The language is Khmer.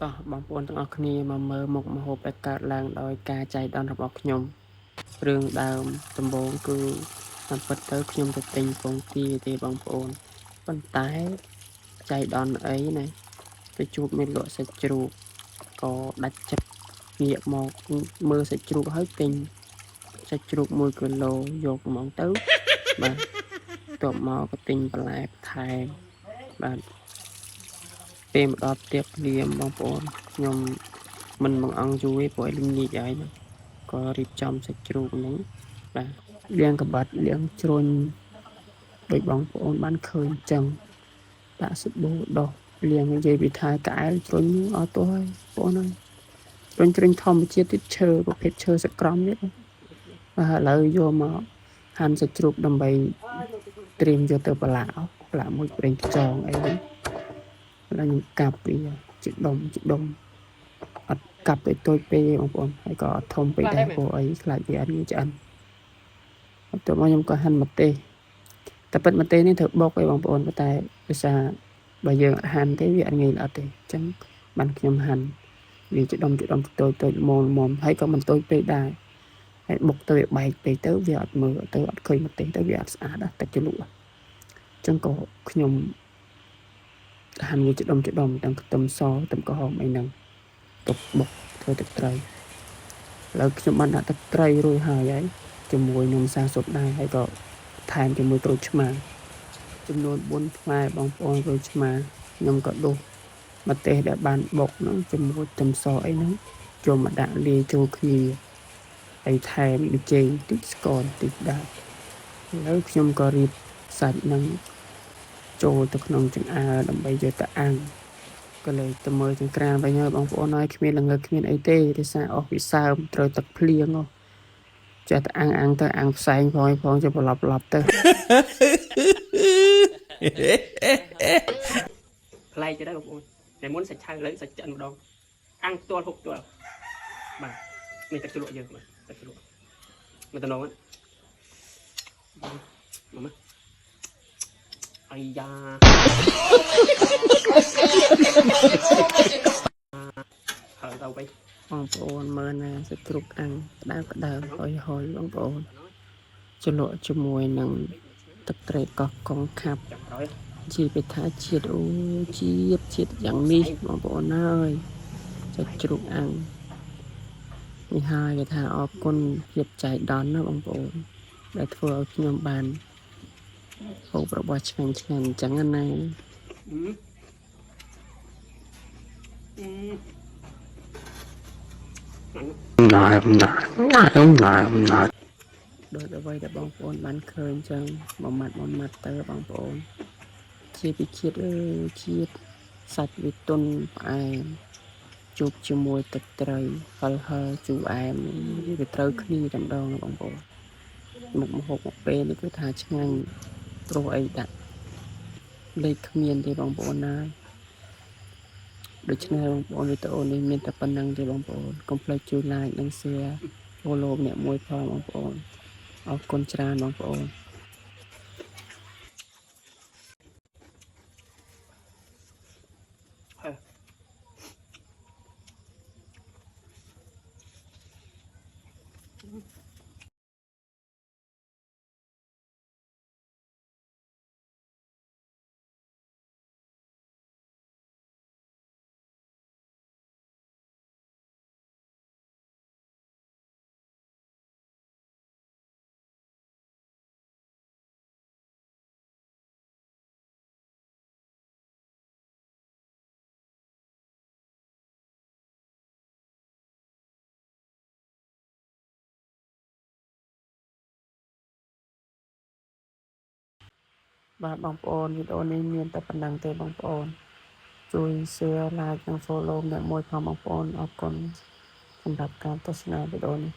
តោះបងប្អូនទាំងអស់គ្នាមកមើលមុខម្ហូបដែលកើតឡើងដោយការចៃដន្យរបស់ខ្ញុំរឿងដើមដំបូងគឺតាមពិតទៅខ្ញុំទៅទិញពងទាទេបងប្អូនប៉ុន្តែចៃដន្យអីណាទៅជួបមានលក់សាច់ជ្រូកក៏ដាច់ចិត្តងាកមកមើលសាច់ជ្រូកហើយទិញសាច់ជ្រូក1គីឡូយកហ្មងទៅបាទបន្ទាប់មកក៏ទិញបន្លែថែមបាទពេលមកដល់ផ្ទះភ្លាមបងប្អូនខ្ញុំមិនបង្អង់យូរទេព្រោះឲ្យល្ងាចហើយណាក៏រៀបចំសាច់ជ្រូកហ្នឹងបាទលាងកបាត់លាងជ្រុញដោយបងប្អូនបានឃើញចឹងដាក់សាប៊ូដោះលាងនិយាយពីថាកែលជ្រុញអត់ទោះហើយបងប្អូនជ្រុញធម្មជាតិទៀតឈើប្រភេទឈើសក្រំនេះបាទឥឡូវយកមកហាន់សាច់ជ្រូកដើម្បីត្រៀមយកទៅប្រឡាក់មួយប្រេងខ្យងអីហ្នឹងแล้วខ្ញុំកាប់វាជាដុំអត់កាប់តូចពេកទេបងប្អូនហើយក៏អត់ធំពេកដែរព្រោះអីខ្លាចវាអត់ងាយឆ្អិនបន្ទាប់មកខ្ញុំក៏ហាន់ម្ទេសតែពិតម្ទេសនេះត្រូវបុកឯងបងប្អូនប៉ុន្តែភាសាបើយើងអត់ហាន់ទេវាអត់ងាយល្អិតទេអញ្ចឹងបានខ្ញុំហាន់វាជាដុំតូចល្មមហើយក៏មិនតូចពេកដែរហើយបុកទៅវាបែកពេកទៅវាអត់មើលទៅអត់ឃើញម្ទេសទៅវាអត់ស្អាតតែជ្រលក់អញ្ចឹងក៏ខ្ញុំហាន់វាជាដុំទាំងខ្ទឹមសខ្ទឹមក្រហមអីហ្នឹងទុកបុកធ្វើទឹកត្រីឥឡូវខ្ញុំបានដាក់ទឹកត្រីរួចហើយជាមួយនឹងម្សៅស៊ុបដែរហើយក៏ថែមជាមួយក្រូចឆ្មាចំនួន4ផ្លែបងប្អូនក្រូចឆ្មាខ្ញុំក៏ដុសម្ទេសដែលបានបុកហ្នឹងជាមួយខ្ទឹមសអីហ្នឹងចូលមកដាក់លាយចូលគ្នាហើយថែមប៊ីចេងតិចស្ករតិចដែរឥឡូវខ្ញុំក៏រៀបសាច់ហ្នឹងចូលទៅក្នុងចង្អើរដើម្បីយកទៅអាំងក៏เลยទៅមើលចង្ក្រានវិញហើយបងប្អូនហើយគ្មានល្ងើគ្មានអីទេដោយសារអស់ពីសើមត្រូវទឹកភ្លៀងចេះតែអាំងទៅអាំងផ្សែងផងចុះប្រឡប់ទៅប្លែកទៅដែរបងប្អូនតែមុនសាច់ឆៅលើសាច់ឆ្អិនម្ដងអាំងផ្ទាល់ហុកផ្ទាល់បាទនេះទឹកជ្រលក់យើងបាទទឹកជ្រលក់មកតំណងមកអាយ៉ាហើយទៅវិញបងប្អូនមើលណាសាច់ជ្រូកអាំងក្តៅហុយបងប្អូនជ្រលក់ជាមួយនឹងទឹកត្រីកោះកងខាប់ជាពិថាជាតិអូជាតិយ៉ាងនេះបងប្អូនហើយសាច់ជ្រូកអាំងនេះហើយគេថាអរគុណភាពចៃដន្យណាបងប្អូនដែលធ្វើឲ្យខ្ញុំបានហូបរបស់ឆ្ងាញ់អញ្ចឹងណាណាដោយអ្វីដែលបងប្អូនបានឃើញអញ្ចឹងមួយម៉ាត់ទៅបងប្អូនជាពីជាតិសាច់វាទន់ផ្អែមជួបជាមួយទឹកត្រីហឹរជូរអែមវាត្រូវគ្នាតែម្ដងបងប្អូនមុខម្ហូបមកពេលនេះគឺថាឆ្ងាញ់ព្រោះអីដាក់លេខគ្មានទេបងប្អូនណាដូច្នេះបងប្អូនវីដេអូនេះមានតែប៉ុណ្្នឹងទេបងប្អូនកុំភ្លេចជួយ like និង share follow អ្នកមួយផងបងប្អូនអរគុណច្រើនបងប្អូនបាទបងប្អូនវីដេអូនេះមានតែប៉ុណ្្នឹងទេបងប្អូនជួយ share like និង follow អ្នកមួយផងបងប្អូនអរគុណសម្រាប់ការទស្សនាវីដេអូនេះ